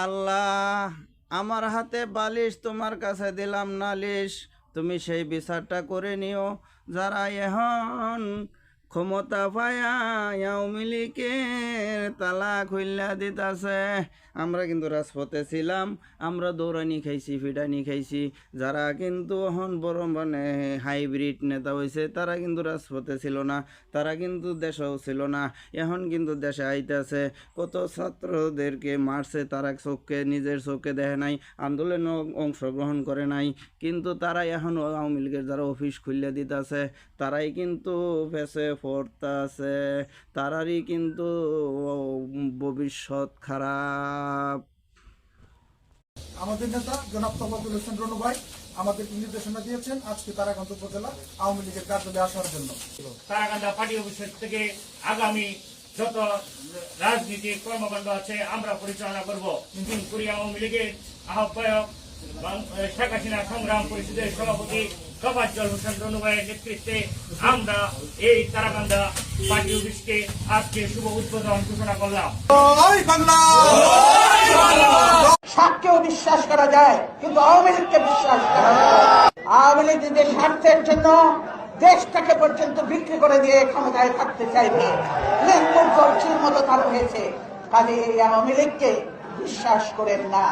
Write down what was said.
আল্লাহ, আমার হাতে বালিশ, তোমার কাছে দিলাম নালিশ, তুমি সেই বিচারটা করে নিও। যারা এখন ক্ষমতা পায়া আওয়ামী লীগের তালা খুইল্লা দিতাছে, আমরা কিন্তু রাজপথে ছিলাম, আমরা দৌড়ানি খাইছি, ফিটানি খাইছি। যারা কিন্তু এখন বড় মানে হাইব্রিড নেতা হয়েছে, তারা কিন্তু রাজপথে ছিল না, তারা কিন্তু দেশেও ছিল না। এখন কিন্তু দেশে আইতেছে, কত ছাত্রদেরকে মারছে, তারা চোখকে নিজের চোখে দেখে নাই, আন্দোলনে অংশগ্রহণ করে নাই, কিন্তু তারা এখন আওয়ামী লীগের যারা অফিস খুললে দিতেছে, তারাই কিন্তু ফেসে পড়তাছে, তারারই কিন্তু ভবিষ্যৎ খারাপ। আমাদের নেতা জনাব তফাজ্জল হোসেন রনু ভাই আমাদেরকে নির্দেশনা দিয়েছেন আজকে তারাকান্ত উপজেলা আওয়ামী লীগের কার্যালয়ে আসার জন্য। তারাকান্দা পার্টি অফিস থেকে আগামী যত রাজনীতিক কর্মকাণ্ড আছে আমরা পরিচালনা করব। দিনপুরি আওয়ামী লীগের আহ্বায়ক, শেখ হাসিনা সংগ্রাম পরিষদের সভাপতি তফাজ্জল হোসেন রনু ভাইয়ের নেতৃত্বে আমরা এই তারাকান্দা পার্টি অফিসকে আজকে শুভ উদ্বোধন ঘোষণা করলাম। সাপকেও বিশ্বাস করা যায়, কিন্তু আওয়ামী লীগকে বিশ্বাস করা যায়। আওয়ামী লীগ নিজের স্বার্থের জন্য দেশটাকে পর্যন্ত বিক্রি করে দিয়ে ক্ষমতায় থাকতে চাইবে, মতো তার হয়েছে। কাজে এই আওয়ামী লীগকে বিশ্বাস করেন না।